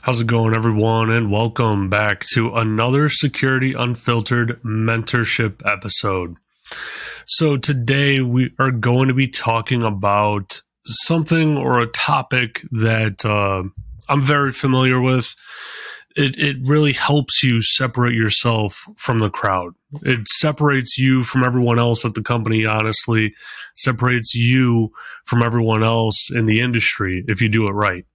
How's it going, everyone? And welcome back to another Security Unfiltered mentorship episode. So, today we are going to be talking about something or a topic that I'm very familiar with. It really helps you separate yourself from the crowd. It separates you from everyone else at the company, honestly, separates you from everyone else in the industry if you do it right.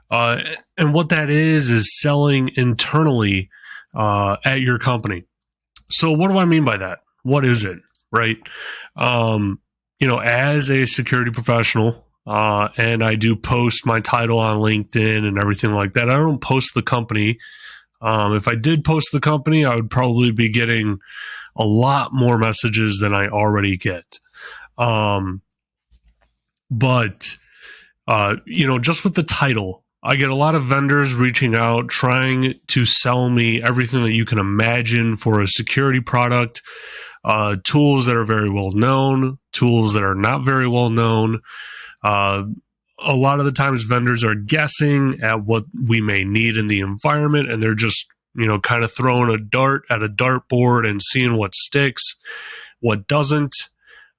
And what that is selling internally at your company. So, what do I mean by that? What is it, right? As a security professional, and I do post my title on LinkedIn and everything like that. I don't post the company. If I did post the company, I would probably be getting a lot more messages than I already get. Just with the title, I get a lot of vendors reaching out, trying to sell me everything that you can imagine for a security product, tools that are very well known, tools that are not very well known. A lot of the times vendors are guessing at what we may need in the environment, and they're just, kind of throwing a dart at a dartboard and seeing what sticks, what doesn't,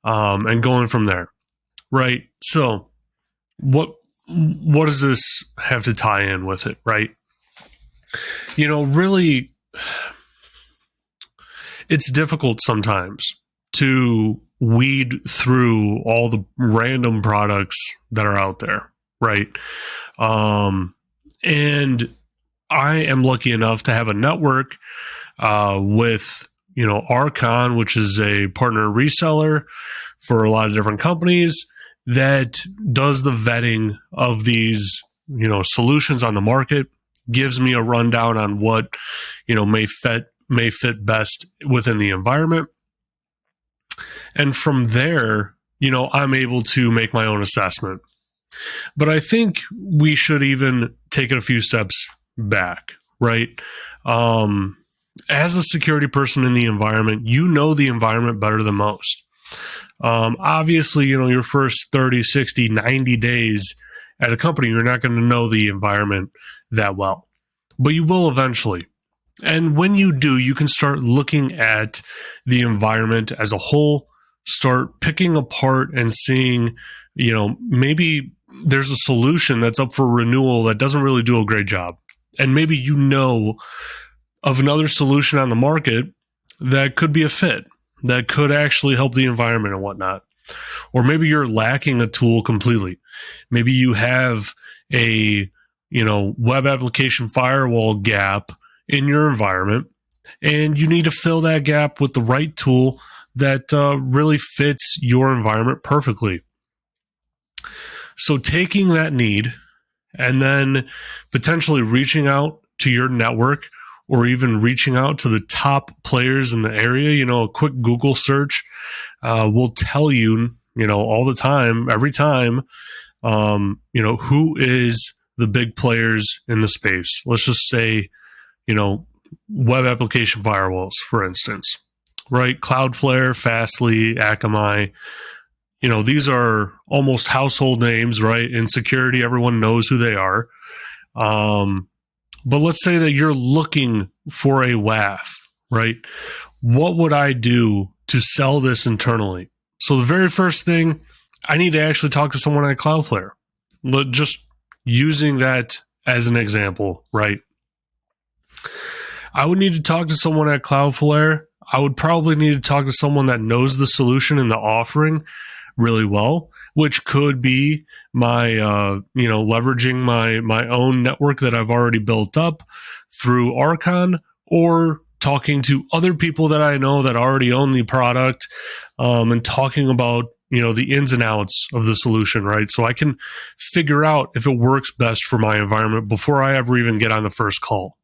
and going from there, right? So what does this have to tie in with it, right? Really, it's difficult sometimes to weed through all the random products that are out there, right? And I am lucky enough to have a network with, Archon, which is a partner reseller for a lot of different companies that does the vetting of these, solutions on the market, gives me a rundown on what, may fit best within the environment. And from there, I'm able to make my own assessment. But I think we should even take it a few steps back, right? As a security person in the environment, you know the environment better than most. Obviously, your first 30, 60, 90 days at a company, you're not going to know the environment that well, but you will eventually. And when you do, you can start looking at the environment as a whole, start picking apart and seeing, maybe there's a solution that's up for renewal that doesn't really do a great job. And maybe of another solution on the market that could be a fit, that could actually help the environment and whatnot. Or maybe you're lacking a tool completely. Maybe you have a, web application firewall gap in your environment, and you need to fill that gap with the right tool that really fits your environment perfectly. So taking that need and then potentially reaching out to your network or even reaching out to the top players in the area, a quick Google search will tell you, all the time, every time, who is the big players in the space. Let's just say, web application firewalls, for instance, right? Cloudflare, Fastly, Akamai, these are almost household names, right? In security, everyone knows who they are. But let's say that you're looking for a WAF, right? What would I do to sell this internally? So the very first thing, I need to actually talk to someone at Cloudflare. Just using that as an example, right? I would need to talk to someone at Cloudflare. I would probably need to talk to someone that knows the solution and the offering really well, which could be my, leveraging my own network that I've already built up through Archon, or talking to other people that I know that already own the product, and talking about, the ins and outs of the solution, right? So I can figure out if it works best for my environment before I ever even get on the first call.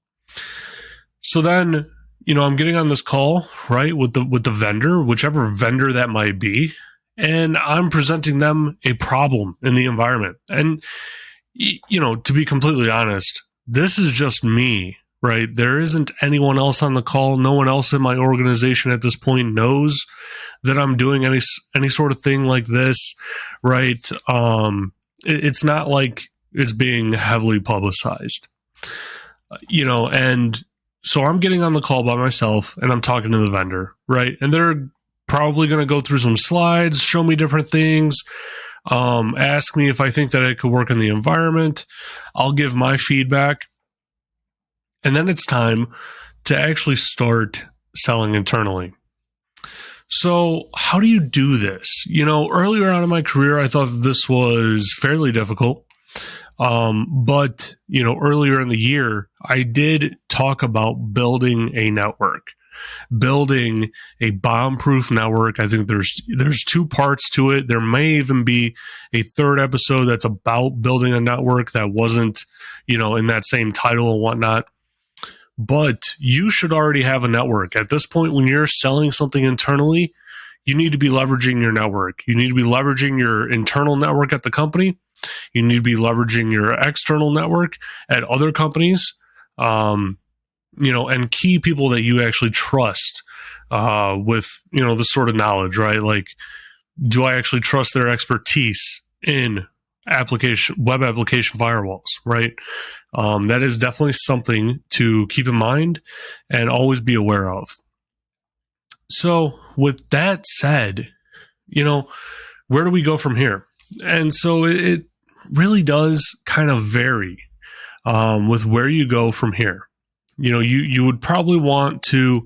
So then, I'm getting on this call, right, with the vendor, whichever vendor that might be, and I'm presenting them a problem in the environment. And, to be completely honest, this is just me, right? There isn't anyone else on the call. No one else in my organization at this point knows that I'm doing any sort of thing like this, right? It's not like it's being heavily publicized. And so I'm getting on the call by myself and I'm talking to the vendor, right? And they're probably going to go through some slides, show me different things, ask me if I think that it could work in the environment. I'll give my feedback. And then it's time to actually start selling internally. So how do you do this? Earlier on in my career, I thought this was fairly difficult. But earlier in the year, I did talk about building a network, building a bomb-proof network. I think there's two parts to it. There may even be a third episode that's about building a network that wasn't, in that same title and whatnot. But you should already have a network. At this point, when you're selling something internally, you need to be leveraging your network. You need to be leveraging your internal network at the company. You need to be leveraging your external network at other companies, and key people that you actually trust with, the sort of knowledge, right? Like, do I actually trust their expertise in web application firewalls, right? That is definitely something to keep in mind and always be aware of. So with that said, where do we go from here? And so it really does kind of vary with where you go from here. You would probably want to,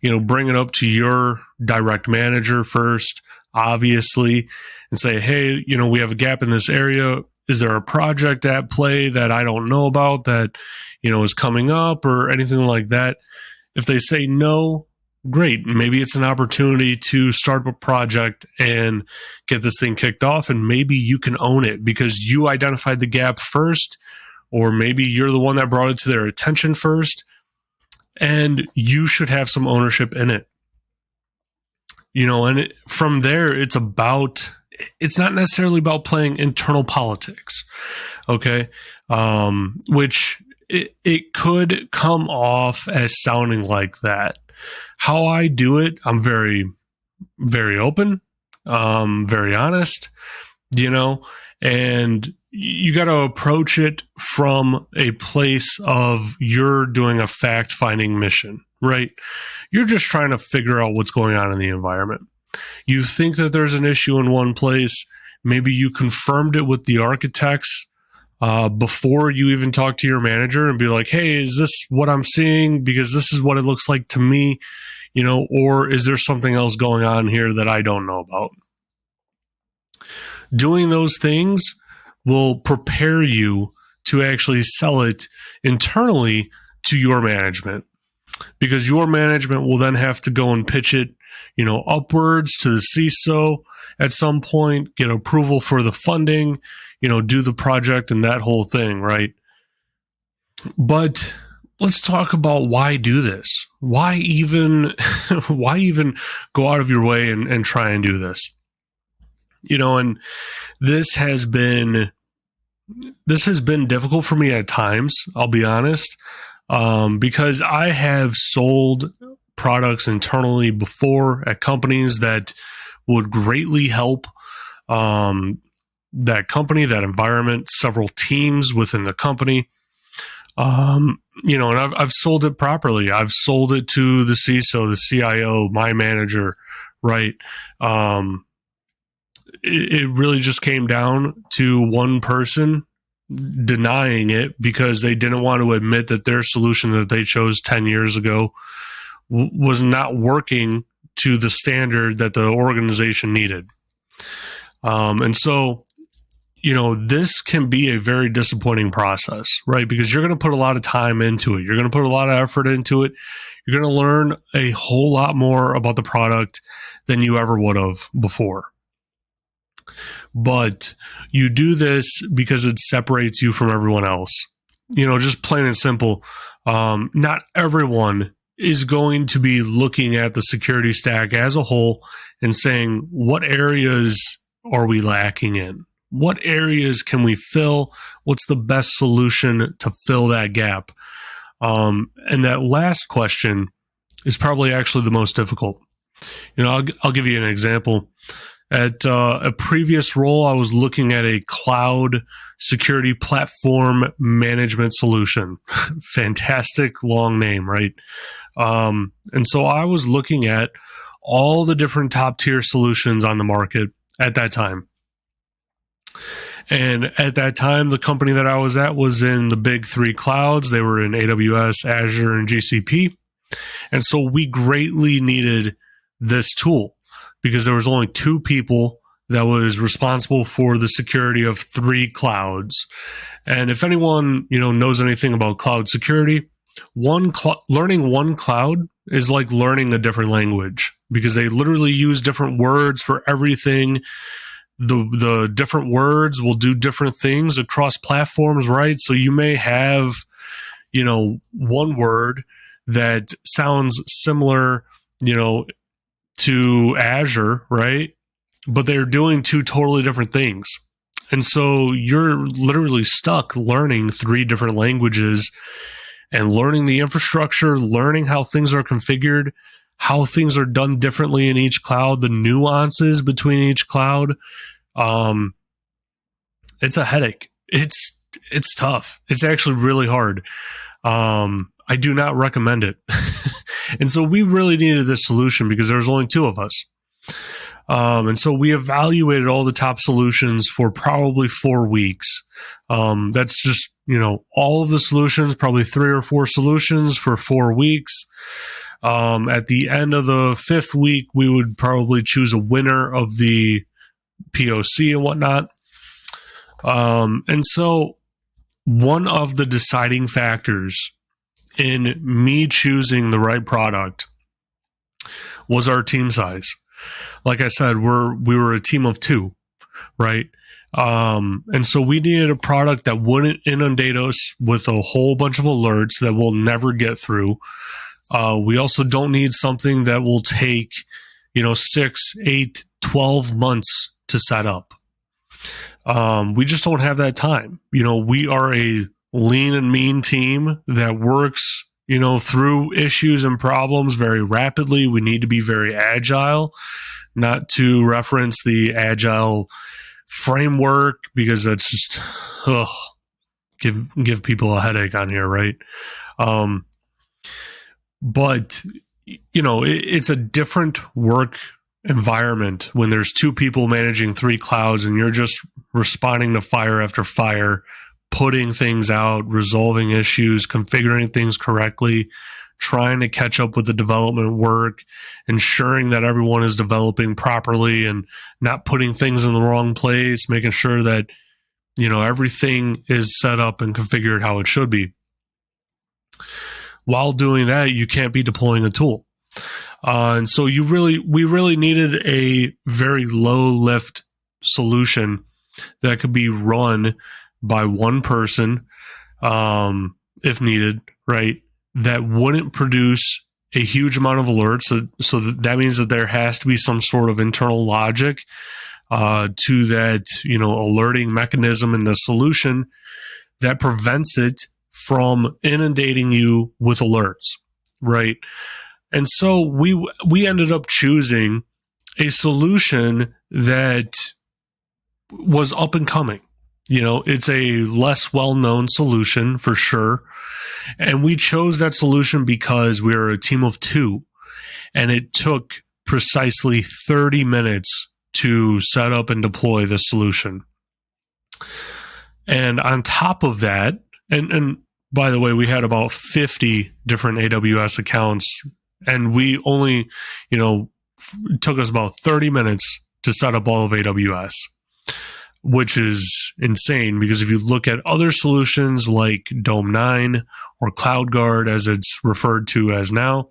bring it up to your direct manager first, obviously, and say, hey, we have a gap in this area. Is there a project at play that I don't know about that, is coming up or anything like that? If they say no, great. Maybe it's an opportunity to start a project and get this thing kicked off, and maybe you can own it because you identified the gap first, or maybe you're the one that brought it to their attention first, and you should have some ownership in it. From there, it's not necessarily about playing internal politics, okay? Which it could come off as sounding like that. How I do it, I'm very, very open, very honest, and you got to approach it from a place of you're doing a fact-finding mission, right? You're just trying to figure out what's going on in the environment. You think that there's an issue in one place. Maybe you confirmed it with the architects before you even talk to your manager and be like, hey, is this what I'm seeing? Because this is what it looks like to me, or is there something else going on here that I don't know about? Doing those things will prepare you to actually sell it internally to your management, because your management will then have to go and pitch it, upwards to the CISO at some point, get approval for the funding, do the project and that whole thing, right? But let's talk about why do this. Why even go out of your way and try and do this? And this has been difficult for me at times, I'll be honest, because I have sold products internally before at companies that would greatly help that company, that environment, several teams within the company. And I've sold it properly. I've sold it to the CISO, the CIO, my manager, right? It really just came down to one person denying it because they didn't want to admit that their solution that they chose 10 years ago was not working to the standard that the organization needed. And so, this can be a very disappointing process, right? Because you're going to put a lot of time into it. You're going to put a lot of effort into it. You're going to learn a whole lot more about the product than you ever would have before. But you do this because it separates you from everyone else. Just plain and simple. Not everyone is going to be looking at the security stack as a whole and saying, what areas are we lacking in? What areas can we fill? What's the best solution to fill that gap? And that last question is probably actually the most difficult. I'll give you an example. At a previous role, I was looking at a cloud security platform management solution. Fantastic long name, right? And so I was looking at all the different top tier solutions on the market at that time. And at that time, the company that I was at was in the big three clouds. They were in AWS, Azure, and GCP. And so we greatly needed this tool because there was only two people that was responsible for the security of three clouds. And if anyone, knows anything about cloud security, learning one cloud is like learning a different language because they literally use different words for everything. The different words will do different things across platforms, right? So you may have, one word that sounds similar, to Azure, right? But they're doing two totally different things. And so you're literally stuck learning three different languages and learning the infrastructure, learning how things are configured, how things are done differently in each cloud, the nuances between each cloud. It's a headache. It's tough. It's actually really hard. I do not recommend it. And so we really needed this solution because there was only two of us. And so we evaluated all the top solutions for probably 4 weeks. That's just, all of the solutions, probably 3 or 4 solutions for 4 weeks. At the end of the 5th week, we would probably choose a winner of the POC and whatnot. And so one of the deciding factors in me choosing the right product was our team size. Like I said, we were a team of 2, right? And so we needed a product that wouldn't inundate us with a whole bunch of alerts that we'll never get through. We also don't need something that will take, 6, 8, 12 months to set up. We just don't have that time. We are a lean and mean team that works, through issues and problems very rapidly. We need to be very agile, not to reference the agile framework because that's just give people a headache on here, right? But it's a different work environment when there's 2 people managing 3 clouds and you're just responding to fire after fire, putting things out, resolving issues, configuring things correctly, trying to catch up with the development work, ensuring that everyone is developing properly and not putting things in the wrong place, making sure that, everything is set up and configured how it should be. While doing that, you can't be deploying a tool. And so we really needed a very low lift solution that could be run by one person, if needed, right? That wouldn't produce a huge amount of alerts. So that means that there has to be some sort of internal logic to that, alerting mechanism in the solution that prevents it from inundating you with alerts, right? And so we ended up choosing a solution that was up and coming. It's a less well-known solution for sure. And we chose that solution because we were a team of 2 and it took precisely 30 minutes to set up and deploy the solution. And on top of that, and by the way, we had about 50 different AWS accounts and we only, it took us about 30 minutes to set up all of AWS, which is insane because if you look at other solutions like Dome9 or CloudGuard, as it's referred to as now,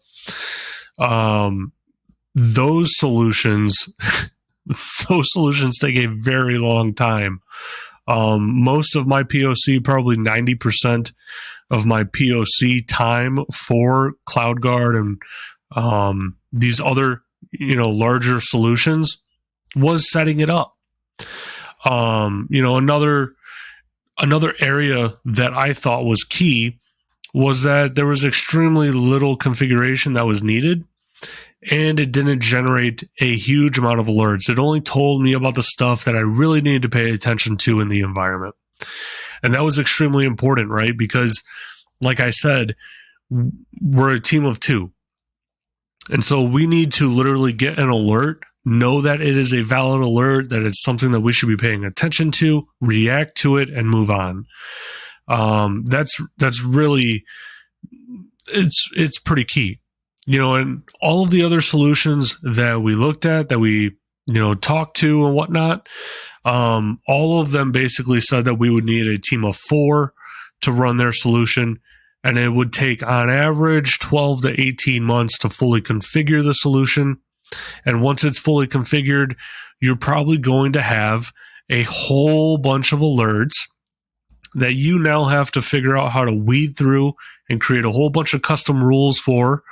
those solutions take a very long time. Most of my POC, probably 90% of my POC time for CloudGuard and these other, larger solutions was setting it up. Another area that I thought was key was that there was extremely little configuration that was needed. and it didn't generate a huge amount of alerts. It only told me about the stuff that I really needed to pay attention to in the environment. And that was extremely important, right? Because, like I said, we're a team of two. And so we need to literally get an alert, know that it is a valid alert, that it's something that we should be paying attention to, react to it, and move on. That's really, it's pretty key. And all of the other solutions that we looked at, that we, talked to and whatnot, all of them basically said that we would need a team of 4 to run their solution. And it would take, on average, 12 to 18 months to fully configure the solution. And once it's fully configured, you're probably going to have a whole bunch of alerts that you now have to figure out how to weed through and create a whole bunch of custom rules for.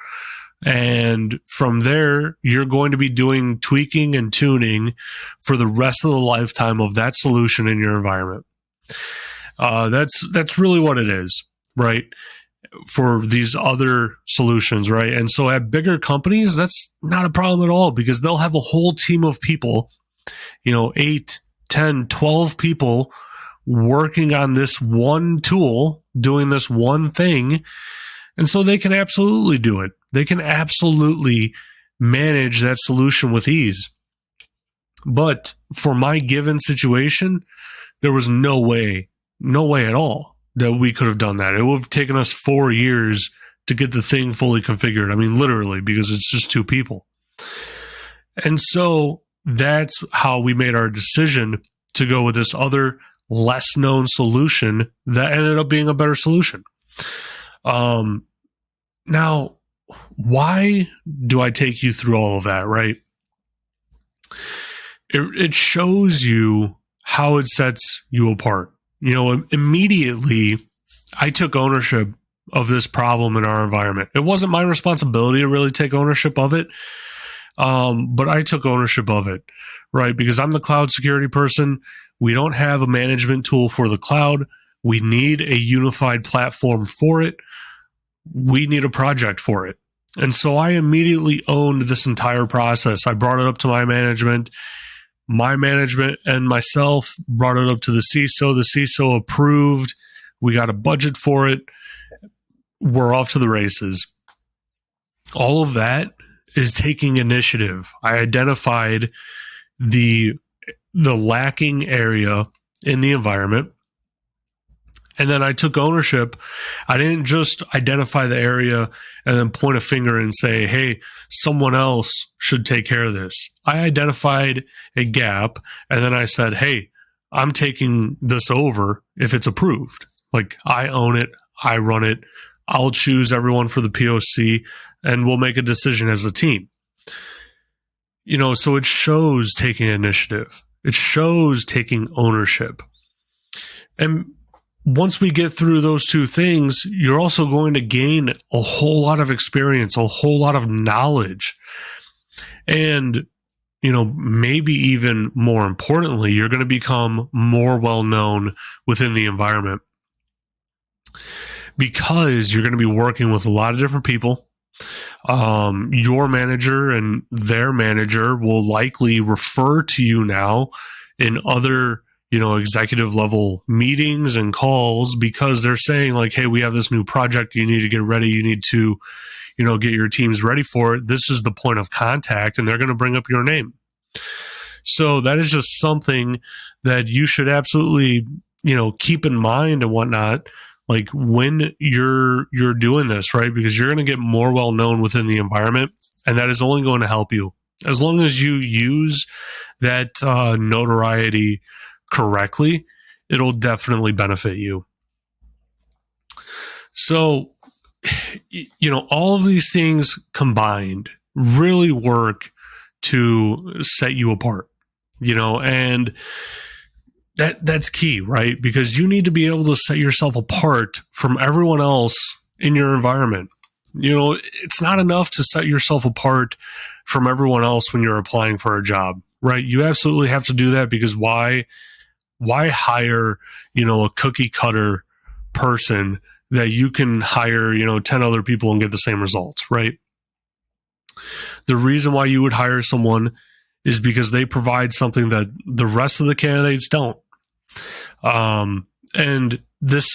And from there, you're going to be doing tweaking and tuning for the rest of the lifetime of that solution in your environment. That's really what it is, right? For these other solutions, right? And so at bigger companies, that's not a problem at all, because they'll have a whole team of people, 8, 10, 12 people working on this one tool, doing this one thing. And so they can absolutely do it. They can absolutely manage that solution with ease. But for my given situation, there was no way at all that we could have done that. It would have taken us 4 years to get the thing fully configured. I mean, literally, because it's just 2 people. And so that's how we made our decision to go with this other less known solution that ended up being a better solution. Now, why do I take you through all of that, right? It shows you how it sets you apart. Immediately, I took ownership of this problem in our environment. It wasn't my responsibility to really take ownership of it, but I took ownership of it, right? Because I'm the cloud security person. We don't have a management tool for the cloud. We need a unified platform for it. We need a project for it. And so I immediately owned this entire process. I brought it up to my management. My management and myself brought it up to the CISO. The CISO approved. We got a budget for it. We're off to the races. All of that is taking initiative. I identified the lacking area in the environment, and then I took ownership. I didn't just identify the area and then point a finger and say, hey, someone else should take care of this. I identified a gap, and then I said, hey, I'm taking this over if it's approved. Like, I own it. I run it. I'll choose everyone for the POC, and we'll make a decision as a team. So it shows taking initiative. It shows taking ownership. And once we get through those 2 things, you're also going to gain a whole lot of experience, a whole lot of knowledge. And, maybe even more importantly, you're going to become more well-known within the environment, because you're going to be working with a lot of different people. Your manager and their manager will likely refer to you now in other executive level meetings and calls, because they're saying like, hey, we have this new project. You need to get ready. You need to, get your teams ready for it. This is the point of contact, and they're going to bring up your name. So that is just something that you should absolutely, keep in mind and whatnot, like when you're doing this, right? Because you're going to get more well-known within the environment, and that is only going to help you. As long as you use that notoriety correctly, it'll definitely benefit you. So, all of these things combined really work to set you apart, and that's key, right? Because you need to be able to set yourself apart from everyone else in your environment. It's not enough to set yourself apart from everyone else when you're applying for a job, right? You absolutely have to do that, because why hire, a cookie cutter person that you can hire, 10 other people and get the same results, right? The reason why you would hire someone is because they provide something that the rest of the candidates don't. And this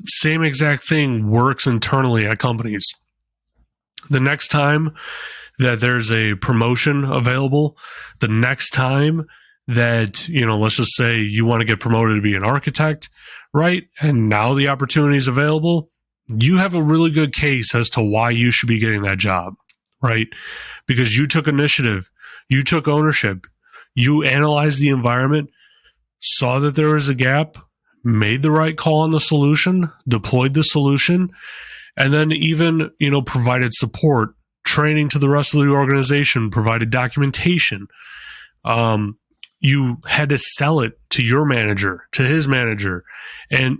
same exact thing works internally at companies. The next time that there's a promotion available, the next time that, let's just say you want to get promoted to be an architect, right? And now the opportunity is available. You have a really good case as to why you should be getting that job, right? Because you took initiative, you took ownership, you analyzed the environment, saw that there was a gap, made the right call on the solution, deployed the solution, and then even, provided support, training to the rest of the organization, provided documentation. You had to sell it to your manager, to his manager,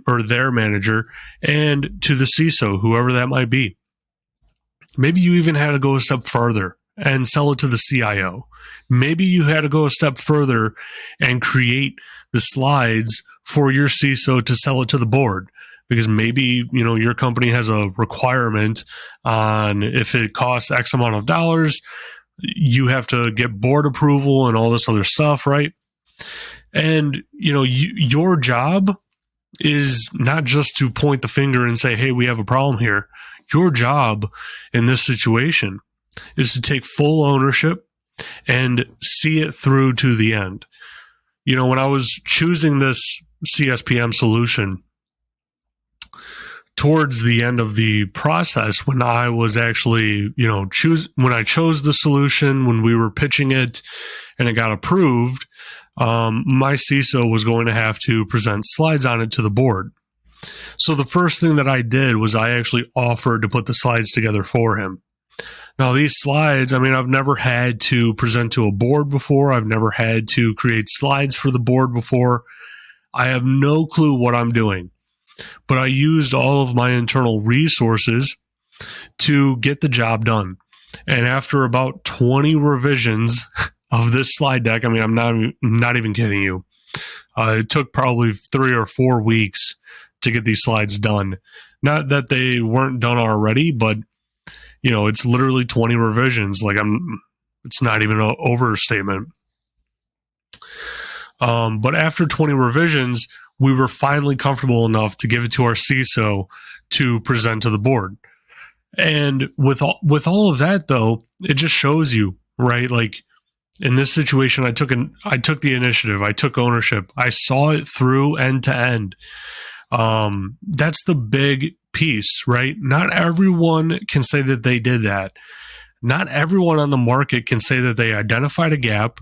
or their manager, and to the CISO, whoever that might be. Maybe you even had to go a step further and sell it to the CIO. Maybe you had to go a step further and create the slides for your CISO to sell it to the board. Because maybe, your company has a requirement on if it costs X amount of dollars, you have to get board approval and all this other stuff, right? And, your job is not just to point the finger and say, hey, we have a problem here. Your job in this situation is to take full ownership and see it through to the end. When I was choosing this CSPM solution, towards the end of the process, when I was actually, when I chose the solution, when we were pitching it and it got approved, my CISO was going to have to present slides on it to the board. So the first thing that I did was I actually offered to put the slides together for him. Now, these slides, I've never had to present to a board before. I've never had to create slides for the board before. I have no clue what I'm doing. But I used all of my internal resources to get the job done. And after about 20 revisions of this slide deck, I'm not even kidding you. It took probably 3 or 4 weeks to get these slides done. Not that they weren't done already, but it's literally 20 revisions. It's not even an overstatement. But after 20 revisions, we were finally comfortable enough to give it to our CISO to present to the board. And with all of that, though, it just shows you, right? Like in this situation, I took the initiative, I took ownership, I saw it through end to end. That's the big piece, right? Not everyone can say that they did that. Not everyone on the market can say that they identified a gap,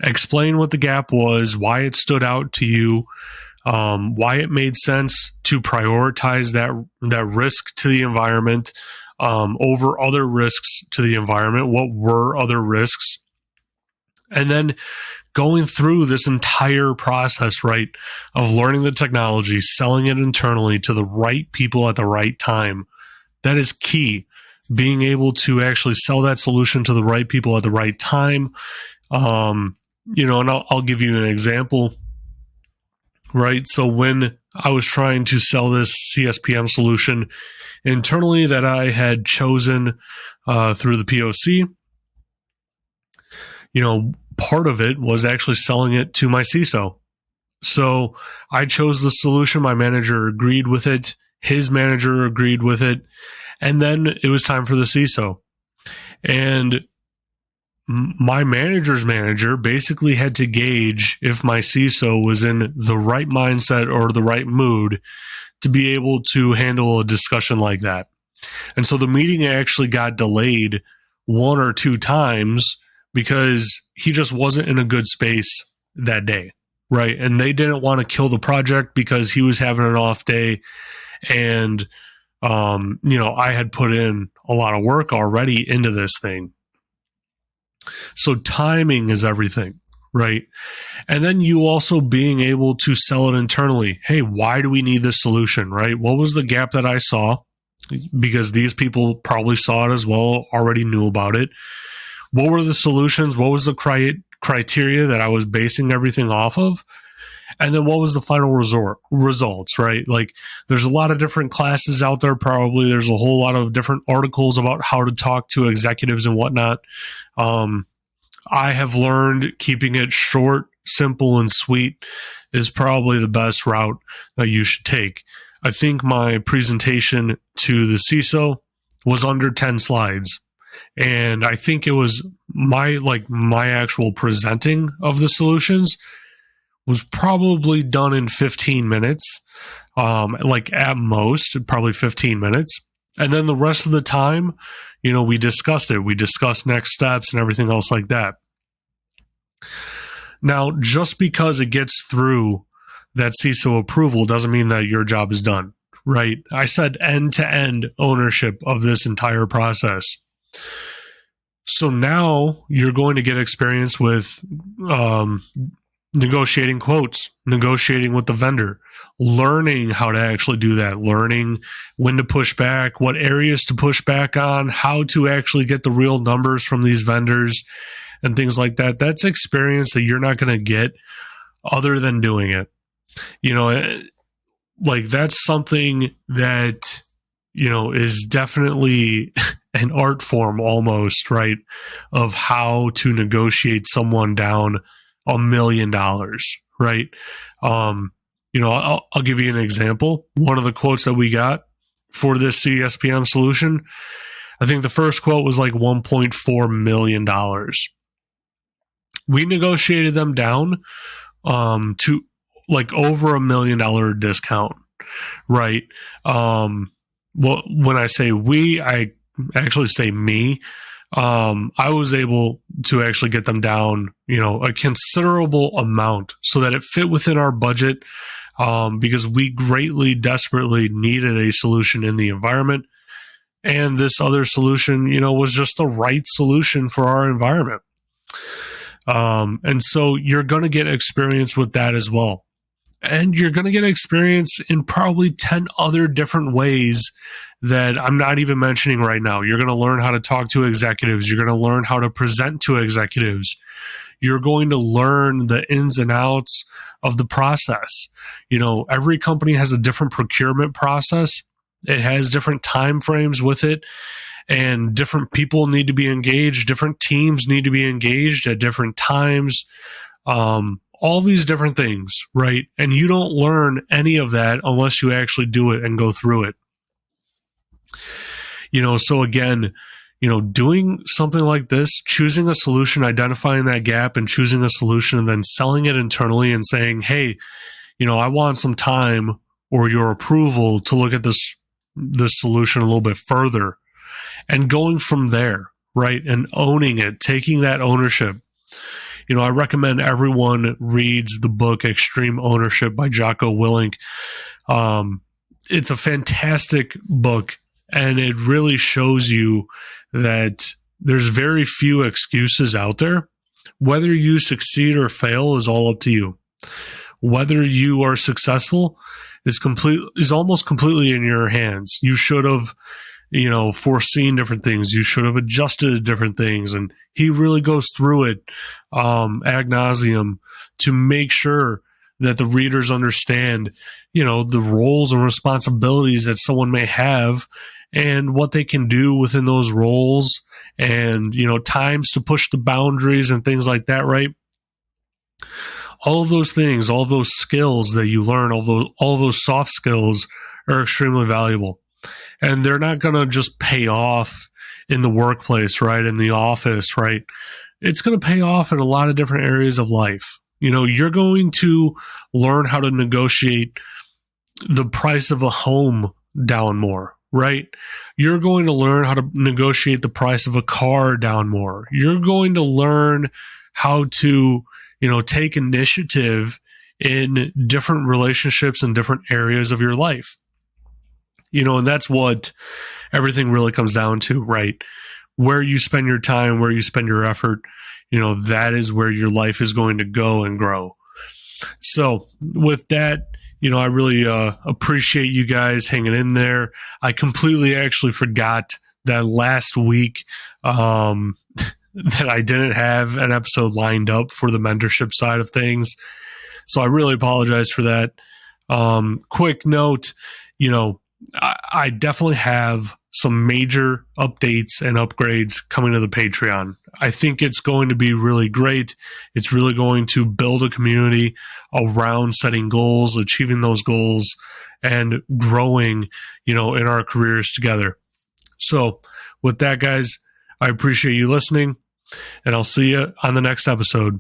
explain what the gap was, why it stood out to you, why it made sense to prioritize that risk to the environment over other risks to the environment. What were other risks? And then going through this entire process, right, of learning the technology, selling it internally to the right people at the right time. That is key. Being able to actually sell that solution to the right people at the right time. And I'll give you an example. Right. So when I was trying to sell this CSPM solution internally that I had chosen through the POC, part of it was actually selling it to my CISO. So I chose the solution. My manager agreed with it. His manager agreed with it. And then it was time for the CISO. And my manager's manager basically had to gauge if my CISO was in the right mindset or the right mood to be able to handle a discussion like that. And so the meeting actually got delayed 1 or 2 times because he just wasn't in a good space that day, right? And they didn't want to kill the project because he was having an off day. And, I had put in a lot of work already into this thing. So timing is everything, right? And then you also being able to sell it internally. Hey, why do we need this solution, right? What was the gap that I saw? Because these people probably saw it as well, already knew about it. What were the solutions? What was the criteria that I was basing everything off of? And then what was the final results, right? Like there's a lot of different classes out there. Probably there's a whole lot of different articles about how to talk to executives and whatnot. I have learned keeping it short, simple, and sweet is probably the best route that you should take. I think my presentation to the CISO was under 10 slides. And I think it was my actual presenting of the solutions was probably done in 15 minutes, like at most, probably 15 minutes. And then the rest of the time, we discussed it. We discussed next steps and everything else like that. Now, just because it gets through that CISO approval doesn't mean that your job is done, right? I said end-to-end ownership of this entire process. So now you're going to get experience with negotiating quotes, negotiating with the vendor, learning how to actually do that, learning when to push back, what areas to push back on, how to actually get the real numbers from these vendors and things like that. That's experience that you're not going to get other than doing it. Like that's something that, is definitely an art form almost, right? Of how to negotiate someone down $1 million, right? I'll give you an example. One of the quotes that we got for this CSPM solution, I think the first quote was like $1.4 million. We negotiated them down to like over $1 million discount, right? Well, when I say we, I actually say me. I was able to actually get them down, a considerable amount so that it fit within our budget, because we desperately needed a solution in the environment. And this other solution, was just the right solution for our environment. And so you're going to get experience with that as well. And you're going to get experience in probably 10 other different ways that I'm not even mentioning right now. You're going to learn how to talk to executives. You're going to learn how to present to executives. You're going to learn the ins and outs of the process. Every company has a different procurement process. It has different time frames with it, and different people need to be engaged. Different teams need to be engaged at different times. All these different things, right? And you don't learn any of that unless you actually do it and go through it. So again, doing something like this, choosing a solution, identifying that gap and choosing a solution and then selling it internally and saying, hey, I want some time or your approval to look at this solution a little bit further and going from there, right? And owning it, taking that ownership. I recommend everyone reads the book Extreme Ownership by Jocko Willink. It's a fantastic book, and it really shows you that there's very few excuses out there. Whether you succeed or fail is all up to you. Whether you are successful is almost completely in your hands. You should have foreseen different things. You should have adjusted different things. And he really goes through it ad nauseum to make sure that the readers understand, the roles and responsibilities that someone may have and what they can do within those roles and, times to push the boundaries and things like that, right? All of those things, all of those skills that you learn, all of those soft skills are extremely valuable. And they're not going to just pay off in the workplace, right? In the office, right? It's going to pay off in a lot of different areas of life. You're going to learn how to negotiate the price of a home down more, right? You're going to learn how to negotiate the price of a car down more. You're going to learn how to, take initiative in different relationships and different areas of your life. And that's what everything really comes down to, right? Where you spend your time, where you spend your effort, that is where your life is going to go and grow. So with that, I really appreciate you guys hanging in there. I completely actually forgot that last week that I didn't have an episode lined up for the mentorship side of things. So I really apologize for that. Quick note, I definitely have some major updates and upgrades coming to the Patreon. I think it's going to be really great. It's really going to build a community around setting goals, achieving those goals, and growing, in our careers together. So with that, guys, I appreciate you listening, and I'll see you on the next episode.